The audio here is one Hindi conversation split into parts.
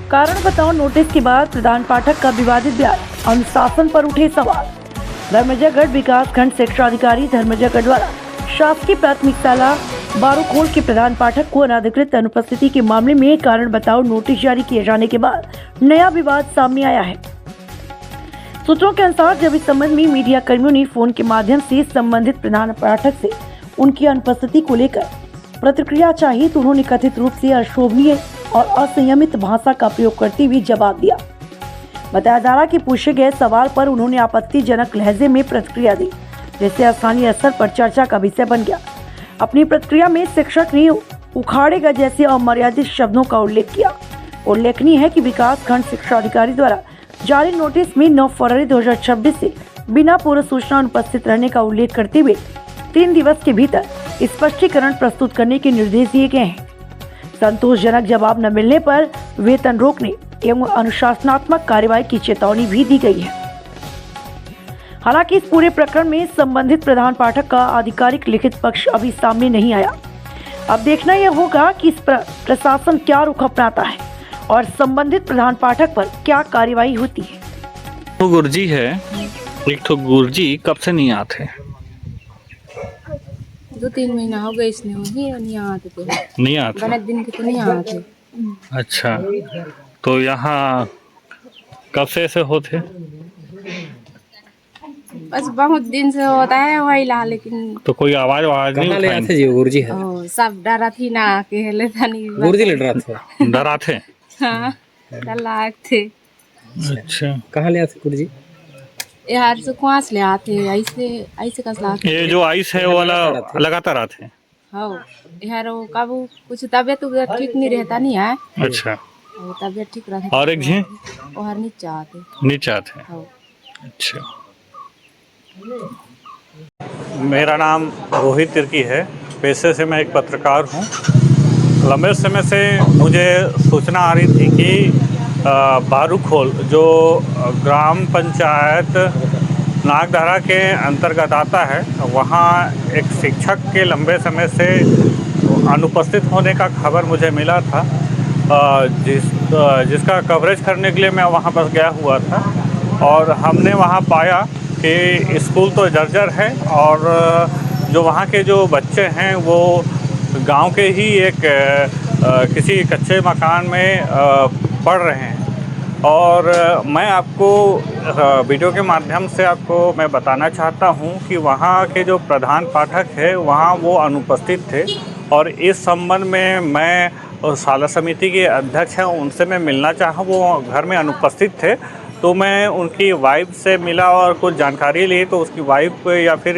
कारण बताओ नोटिस के बाद प्रधान पाठक का विवादित बयान, अनुशासन पर उठे सवाल। धर्मजयगढ़ विकास खंड शिक्षा अधिकारी धर्मजयगढ़ द्वारा शासकीय प्राथमिक शाला बारूखोल के प्रधान पाठक को अनाधिकृत अनुपस्थिति के मामले में कारण बताओ नोटिस जारी किए जाने के बाद नया विवाद सामने आया है। सूत्रों के अनुसार जब इस संबंध में मीडिया कर्मियों ने फोन के माध्यम से संबंधित प्रधान पाठक से उनकी अनुपस्थिति को लेकर प्रतिक्रिया चाहिए तो उन्होंने कथित रूप से अशोभनीय और असंयमित भाषा का प्रयोग करते हुए जवाब दिया। बताया जा रहा कि पूछे गए सवाल पर उन्होंने आपत्तिजनक लहजे में प्रतिक्रिया दी, जिससे स्थानीय स्तर पर चर्चा का विषय बन गया। अपनी प्रतिक्रिया में शिक्षक ने उखाड़ेगा जैसे अमर्यादित शब्दों का उल्लेख किया। उल्लेखनीय है कि विकास खंड शिक्षा अधिकारी द्वारा जारी नोटिस में 9 फरवरी 2026 से बिना पूर्व सूचना अनुपस्थित रहने का उल्लेख करते हुए 3 दिवस के भीतर स्पष्टीकरण प्रस्तुत करने के निर्देश दिए गए हैं। संतोषजनक जवाब न मिलने पर वेतन रोकने एवं अनुशासनात्मक कार्रवाई की चेतावनी भी दी गई है। हालांकि इस पूरे प्रकरण में संबंधित प्रधान पाठक का आधिकारिक लिखित पक्ष अभी सामने नहीं आया। अब देखना यह होगा कि इस पर प्रशासन क्या रुख अपनाता है और संबंधित प्रधान पाठक पर क्या कार्रवाई होती है। तो गुरुजी है, एक तो गुरुजी कब से नहीं आते? 2-3 महीना हो गए इसने नहीं आते थे। नहीं आते? गणेश दिन के तो नहीं आते। अच्छा, तो यहाँ कब से ऐसे होते? बस बहुत दिन से होता है वही ला, लेकिन तो कोई आवाज नहीं उठाई? थे जी गुरुजी है। सब डरा थी ना के लेता नहीं। गुरुजी ले डरा थे। डरा थे? हाँ, डर थे। अच्छा, कहाँ ले आते गुरुजी? यार से क्वास ले आते, ऐसे कस लाते। ये जो आइस है वो वाला लगातार आते हैं? हाँ, यार वो कब कुछ तबियत ठीक नहीं रहता नहीं है। अच्छा, तबियत ठीक रहता। और एक जी और नीचे आते। नीचे आते हैं? हाँ। अच्छा, मेरा नाम रोहित तिर्की है। पेशे से मैं एक पत्रकार हूँ। लंबे समय से मुझे सूचना आ रही थी कि बारूखोल जो ग्राम पंचायत नागधरा के अंतर्गत आता है, वहाँ एक शिक्षक के लंबे समय से अनुपस्थित होने का खबर मुझे मिला था, जिसका कवरेज करने के लिए मैं वहाँ पर गया हुआ था। और हमने वहाँ पाया कि स्कूल तो जर्जर है और जो वहाँ के जो बच्चे हैं वो गांव के ही एक किसी कच्चे मकान में पढ़ रहे हैं। और मैं आपको वीडियो के माध्यम से आपको मैं बताना चाहता हूं कि वहाँ के जो प्रधान पाठक है वहाँ वो अनुपस्थित थे। और इस संबंध में मैं शाला समिति के अध्यक्ष हैं, उनसे मैं मिलना चाहा। वो घर में अनुपस्थित थे, तो मैं उनकी वाइफ से मिला और कुछ जानकारी ली। तो उसकी वाइफ या फिर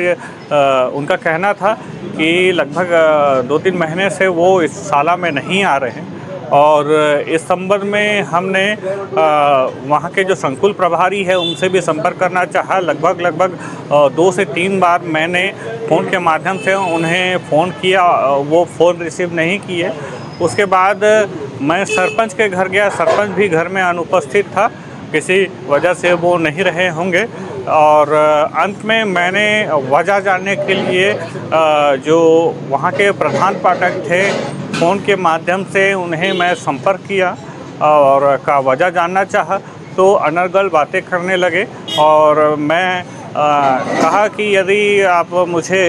उनका कहना था कि लगभग 2-3 महीने से वो इस शाला में नहीं आ रहे हैं। और इस संबंध में हमने वहाँ के जो संकुल प्रभारी है उनसे भी संपर्क करना चाहा। लगभग 2 से 3 बार मैंने फ़ोन के माध्यम से उन्हें फ़ोन किया, वो फ़ोन रिसीव नहीं किए। उसके बाद मैं सरपंच के घर गया, सरपंच भी घर में अनुपस्थित था, किसी वजह से वो नहीं रहे होंगे। और अंत में मैंने वजह जानने के लिए जो वहाँ के प्रधान पाठक थे, फ़ोन के माध्यम से उन्हें मैं संपर्क किया और का वजह जानना चाहा। तो अनर्गल बातें करने लगे और मैं कहा कि यदि आप मुझे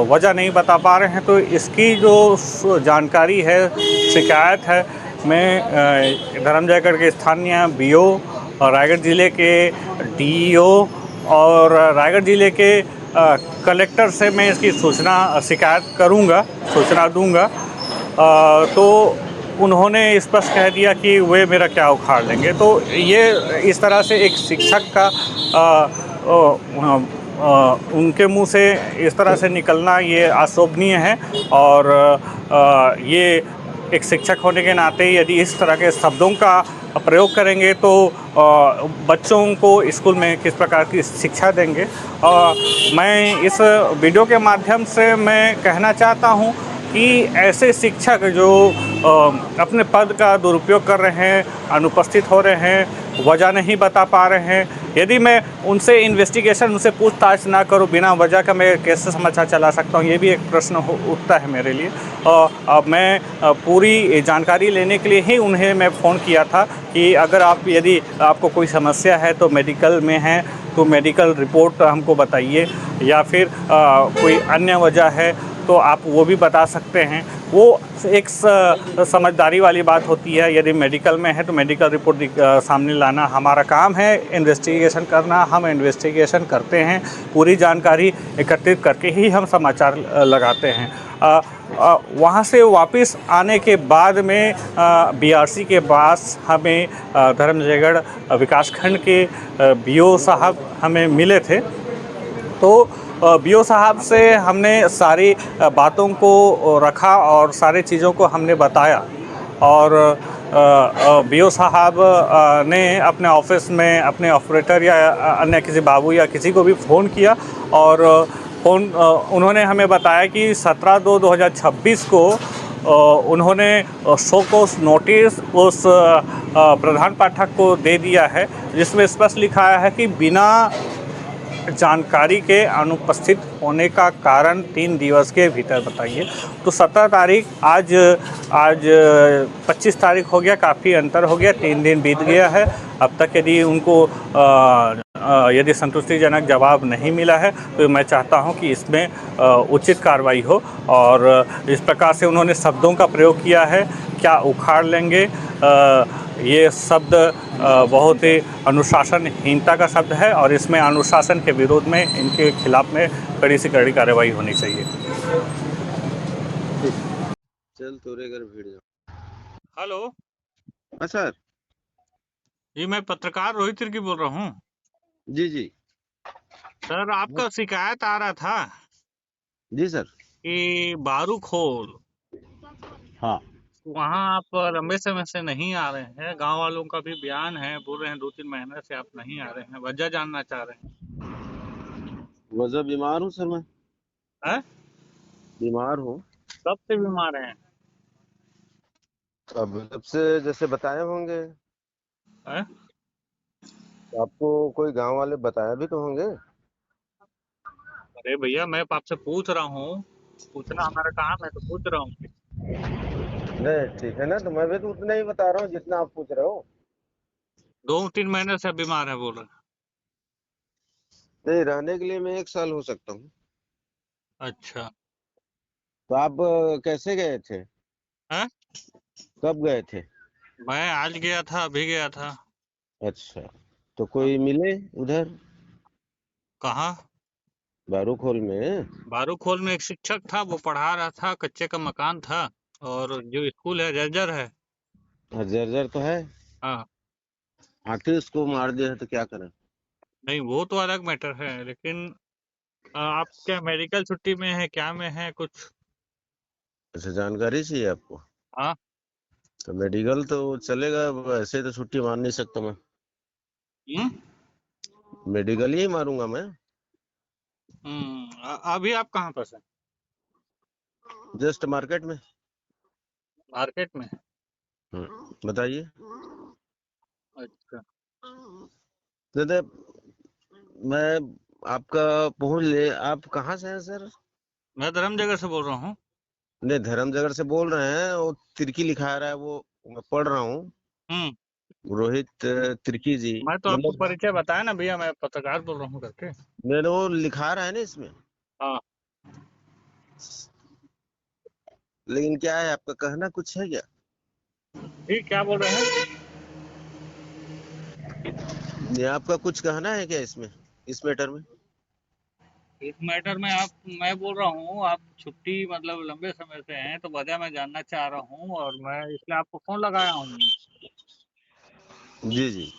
वजह नहीं बता पा रहे हैं तो इसकी जो जानकारी है, शिकायत है, मैं धर्मजयगढ़ के स्थानीय BO और रायगढ़ ज़िले के DEO और रायगढ़ ज़िले के कलेक्टर से मैं इसकी शिकायत करूंगा, सूचना दूंगा। तो उन्होंने स्पष्ट कह दिया कि वे मेरा क्या उखाड़ लेंगे। तो ये इस तरह से एक शिक्षक का उनके मुंह से इस तरह से निकलना ये अशोभनीय है। और ये एक शिक्षक होने के नाते यदि इस तरह के शब्दों का प्रयोग करेंगे तो बच्चों को स्कूल में किस प्रकार की शिक्षा देंगे। मैं इस वीडियो के माध्यम से मैं कहना चाहता हूं कि ऐसे शिक्षक जो अपने पद का दुरुपयोग कर रहे हैं, अनुपस्थित हो रहे हैं, वजह नहीं बता पा रहे हैं। यदि मैं उनसे इन्वेस्टिगेशन, उनसे पूछताछ ना करूं, बिना वजह का मैं कैसे समाचार चला सकता हूं, ये भी एक प्रश्न उठता है मेरे लिए। और अब मैं पूरी जानकारी लेने के लिए ही उन्हें मैं फ़ोन किया था कि अगर यदि आपको कोई समस्या है तो मेडिकल में है तो मेडिकल रिपोर्ट हमको बताइए, या फिर कोई अन्य वजह है तो आप वो भी बता सकते हैं। वो एक समझदारी वाली बात होती है। यदि मेडिकल में है तो मेडिकल रिपोर्ट सामने लाना हमारा काम है, इन्वेस्टिगेशन करना, हम इन्वेस्टिगेशन करते हैं, पूरी जानकारी एकत्रित करके ही हम समाचार लगाते हैं। वहाँ से वापस आने के बाद में बीआरसी के पास हमें धर्मजयगढ़ विकासखंड के बीओ साहब हमें मिले थे। तो बीओ साहब से हमने सारी बातों को रखा और सारी चीज़ों को हमने बताया, और बीओ साहब ने अपने ऑफिस में अपने ऑपरेटर या अन्य किसी बाबू या किसी को भी फ़ोन किया, और उन्होंने हमें बताया कि 17/2/2026 को उन्होंने शो कॉज नोटिस उस प्रधान पाठक को दे दिया है, जिसमें स्पष्ट लिखा है कि बिना जानकारी के अनुपस्थित होने का कारण 3 दिवस के भीतर बताइए। तो 17 तारीख, आज 25 तारीख हो गया, काफ़ी अंतर हो गया, 3 दिन बीत गया है। अब तक यदि उनको यदि संतुष्टिजनक जवाब नहीं मिला है तो मैं चाहता हूं कि इसमें उचित कार्रवाई हो। और इस प्रकार से उन्होंने शब्दों का प्रयोग किया है, क्या उखाड़ लेंगे, ये शब्द बहुत ही अनुशासनहीनता का शब्द है, और इसमें अनुशासन के विरोध में इनके खिलाफ में कड़ी से कड़ी कार्रवाई होनी चाहिए। चल तोरे घर भीड़ जाओ। हेलो हाँ सर। जी, मैं पत्रकार रोहित तिर्की बोल रहा हूँ। जी जी। सर, आपका शिकायत आ रहा था जी सर। कि बारूखोल, हाँ। वहाँ आप लंबे समय से नहीं आ रहे हैं। गांव वालों का भी बयान है, बोल रहे हैं 2-3 महीने से आप नहीं आ रहे हैं, वजह जानना चाह रहे हैं। वजह बीमार हूँ सर मैं। हैं? बीमार हूँ। कब से बीमार हैं? अब जब से जैसे बताए होंगे हैं? तो आपको कोई गांव वाले बताया भी तो होंगे। अरे भैया, मैं आपसे पूछ रहा हूँ, पूछना हमारा काम है तो पूछ रहा हूँ। नहीं ठीक है ना, तो मैं भी तो उतना ही बता रहा हूँ जितना आप पूछ रहे हो। 2-3 महीने से बीमार है बोल रहे हैं। नहीं, रहने के लिए मैं 1 साल हो सकता हूँ। अच्छा। तो आप कैसे गए थे? हैं? कब गए थे? मैं आज गया था, अभी गया था। अच्छा, तो कोई मिले उधर कहाँ? बारूखोल में? बारूखोल में एक शिक्षक था, वो पढ़ा रहा था, कच्चे का मकान था, और जो स्कूल है जर्जर है। हाँ, जर्जर तो है। हाँ। आखिर उसको मार दिया है तो क्या करें? नहीं, वो तो अलग मैटर है, लेकिन आप क्या मेडिकल छुट्टी में है, क्या में है कुछ? अच्छा, जानकारी चाहिए आपको? हाँ। तो मेडिकल तो चलेगा, ऐसे तो छुट्टी मार नहीं सकता मैं। हम्म। मेडिकल ही मारूंगा मैं। अभी आप कहाँ पर हैं? जस्ट मार्केट में। मार्केट में? बताइए। अच्छा। दादा, मैं आपका पहुंच ले, आप कहाँ से हैं सर? मैं धर्मजयगढ़ से बोल रहा हूँ। नहीं, धर्मजयगढ़ से बोल रहे हैं, वो तिर्की लिखा रहा है, वो मैं पढ़ रहा हूँ। हम्म। रोहित तिर्की जी। मैं तो आपको मतलब परिचय बताया ना भैया, मैं पत्रकार बोल रहा हूँ करके। मेरे वो लिखा रहा है ना इसमें। हाँ। लेकिन क्या है, आपका कहना कुछ है क्या? ठीक, क्या बोल रहे हैं? ये आपका कुछ कहना है क्या इसमें, इस मैटर में? इस मैटर में मैं बोल रहा हूँ, आप छुट्टी मतलब लंबे समय से हैं, तो वजह मैं जानना चाह रहा हूँ, और मैं इसलिए आपको फोन लगाया हूँ। जी जी।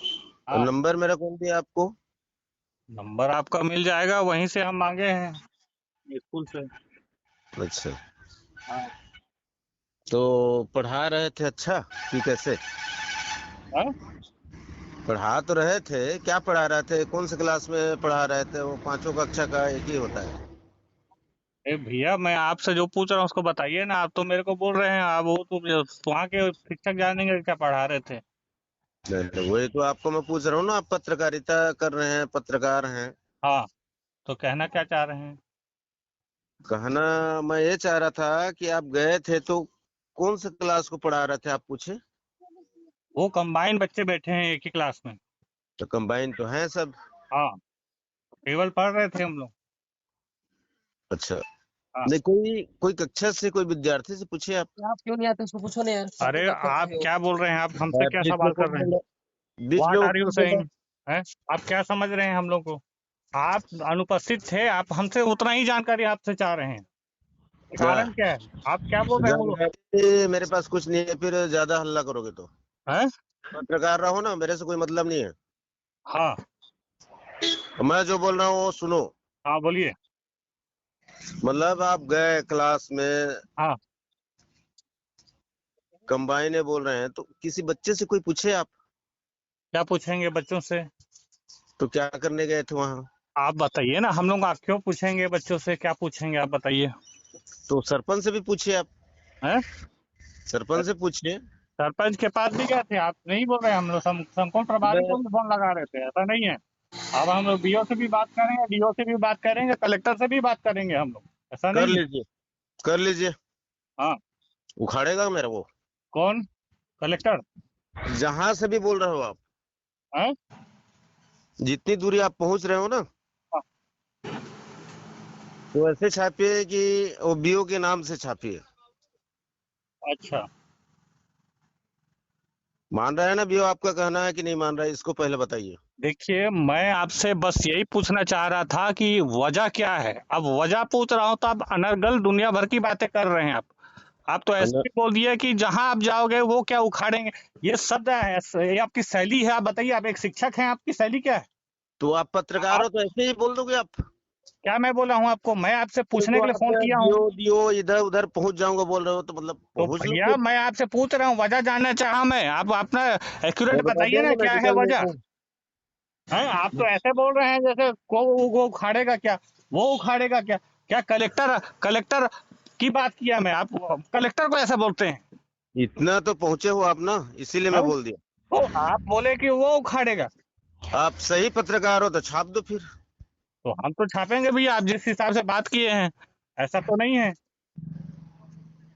और हाँ। नंबर मेरा कौन दिया आपको? नंबर आपका मिल जाएगा, वहीं से हम मांगे हैं, स्कूल से। अच्छा, हाँ। तो पढ़ा रहे थे अच्छा कि कैसे? हाँ? पढ़ा तो रहे थे, क्या पढ़ा रहे थे, कौन से क्लास में पढ़ा रहे थे? वो पांचों कक्षा का एक ही होता है। अरे भैया, मैं आपसे जो पूछ रहा हूँ उसको बताइए ना। आप तो मेरे को बोल रहे हैं, आप वो तो वहाँ के शिक्षक जानेंगे क्या पढ़ा रहे थे। नहीं, वही तो आपको मैं पूछ रहा हूँ ना, आप पत्रकारिता कर रहे हैं, पत्रकार हैं। हाँ, तो कहना क्या चाह रहे हैं? कहना मैं ये चाह रहा था कि आप गए थे तो कौन से क्लास को पढ़ा रहे थे, आप पूछे? वो कंबाइन बच्चे बैठे हैं एक ही क्लास में। तो कंबाइन तो हैं सब। हाँ, केवल पढ़ रहे थे हम लोग। अच्छा। हाँ। नहीं, कोई कोई कक्षा से कोई विद्यार्थी से पूछे आप? आप क्यों नहीं आते उसको पूछो ना यार। अरे आप क्या बोल रहे हैं? आप हमसे क्या बीच में सवाल कर कौन रहे हैं? बोल रहा, बीच में व्हाट वो आर यू कौन बोल रहा? सेइंग? हैं? आप क्या समझ रहे हैं हम लोग को? आप अनुपस्थित थे, आप हमसे उतना ही जानकारी आपसे चाह रहे हैं। क्या कारण क्या है? आप क्या बोल रहे हैं वो? जानकारी मेरे पास कुछ नहीं है, फिर ज्यादा हल्ला करोगे तो। हैं? पत्रकार रहो ना, मेरे से कोई मतलब नहीं है। हाँ। मैं जो बोल रहा हूँ वो सुनो। हाँ, बोलिए। मतलब आप गए क्लास में, हाँ, कंबाइने बोल रहे हैं, तो किसी बच्चे से कोई पूछे आप? क्या पूछेंगे बच्चों से? तो क्या करने गए थे वहां? आप बताइए ना, हम लोग आप क्यों पूछेंगे बच्चों से? क्या पूछेंगे आप बताइए? तो सरपंच से भी पूछिए आप। हैं? सरपंच से पूछिए। सरपंच के पास भी गए थे? आप नहीं बोल रहे हैं? हम लोग संपूर्ण प्रभारी को मैं- भी फोन लगा रहे थे, ऐसा नहीं है। अब हम लोग बीओ से भी बात करेंगे, डीओ से भी बात करेंगे, कलेक्टर से भी बात करेंगे हम लोग, ऐसा कर नहीं है। लीजिए, कर लीजिए। हाँ। उखाड़ेगा मेरा वो? कौन? कलेक्टर? जहां से भी बोल रहे हो आप, हैं? जितनी दूरी आप पहुंच रहे हो ना, तो ऐसे छापिए कि वो बीओ के नाम से छापिए। अच्छा। मान रहा है ना बीओ? आपका कहना है कि नहीं मान रहा है, इसको पहले बताइए। देखिए, मैं आपसे बस यही पूछना चाह रहा था कि वजह क्या है। अब वजह पूछ रहा हूँ तो आप अनर्गल दुनिया भर की बातें कर रहे हैं। आप तो ऐसे अन- ही बोल दिया कि जहां आप जाओगे वो क्या उखाड़ेंगे। ये शब्द है, ये आपकी शैली है। आप बताइए, आप एक शिक्षक हैं, आपकी शैली क्या है? तो आप पत्रकार आप, हो तो ऐसे ही बोल दोगे आप? क्या मैं बोला हूँ आपको? मैं आपसे पूछने तो के लिए आप फोन किया हूँ। बीओ डीओ इधर उधर पहुंच जाऊंगा बोल रहे हो, तो मतलब तो पहुंच लो भैया, फिर। मैं आपसे पूछ रहा हूँ, वजह जानना चाहा मैं। आप अपना एक्यूरेट मैं बता बताइए ना, दूंगा क्या है मेडिकल में वजह? हूँ। हैं? आप तो ऐसे बोल रहे हैं जैसे वो उखाड़ेगा क्या, वो उखाड़ेगा क्या। क्या कलेक्टर कलेक्टर की बात किया मैं? आप कलेक्टर को ऐसे बोलते हैं? इतना तो पहुंचे हो आप ना, इसीलिए मैं हैं? बोल दिया। तो आप बोले कि वो उखाड़ेगा, आप सही पत्रकार हो तो छाप दो फिर। तो हम तो छापेंगे भैया, आप जिस हिसाब से बात किए हैं। ऐसा तो नहीं है।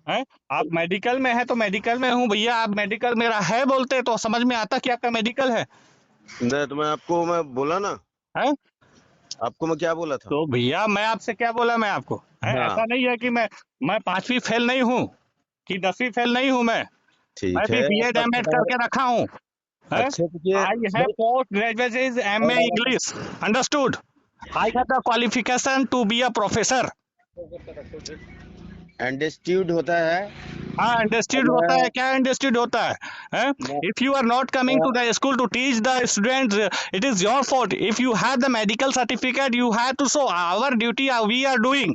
हैं? आप मेडिकल में है तो मेडिकल में हूँ भैया, आप मेडिकल मेरा है बोलते तो समझ में आता कि आपका मेडिकल है। नहीं तो मैं बोला ना, हैं? आपको मैं क्या बोला था? तो भैया, मैं आपसे क्या बोला मैं आपको? हैं? हाँ, ऐसा नहीं है कि मैं 5वीं फेल नहीं हूँ, कि 10वीं फेल नहीं हूँ मैं ठीक भी है। बीएड एमएड पत्रकार करके रखा हूँ। अच्छे तो ये I have post graduate MA English, understood. I have the qualification to be a professor. Understood होता है। हाँ, अंडरस्टूड होता है। क्या अंडरस्टूड होता है? If you are not coming to the school to teach the students, it is your fault. If you have the medical certificate, you have to show our duty we are doing.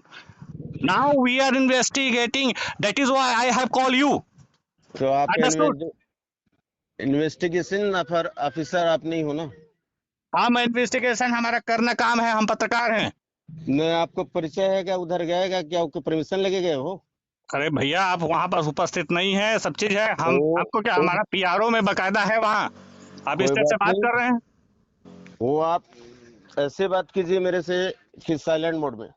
Now we are investigating, that is why I have call you, तो आप अंडरस्टूड। इन्वेस्टिगेशन ऑफिसर आप नहीं हो ना? हम इन्वेस्टिगेशन हमारा करना काम है, हम पत्रकार हैं। मैं आपको परिचय है क्या? उधर गए क्या? क्या आपको परमिशन लेके गए हो? अरे भैया, आप वहां पर उपस्थित नहीं है, सब चीज है। हम तो, आपको क्या, तो हमारा पीआरओ में बकायदा है वहाँ। आप इस कोई तरह से बात बात नहीं। कर रहे हैं। वो आप ऐसे बात कीजिए मेरे से कि साइलेंट मोड में।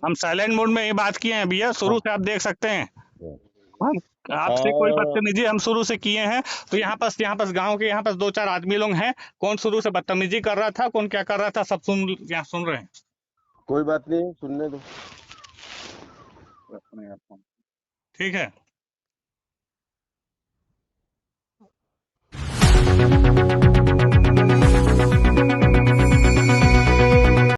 हम साइलेंट मोड में ही बात किए हैं भैया, शुरू हाँ। से आप देख सकते हैं। हम आपसे कोई और बदतमीजी हम शुरू से किए हैं? तो यहाँ पास गांव के यहाँ पास 2-4 आदमी लोग हैं। कौन शुरू से बदतमीजी कर रहा था, कौन क्या कर रहा था, सब यहाँ सुन रहे हैं। कोई बात नहीं, सुनने दो। ठीक है।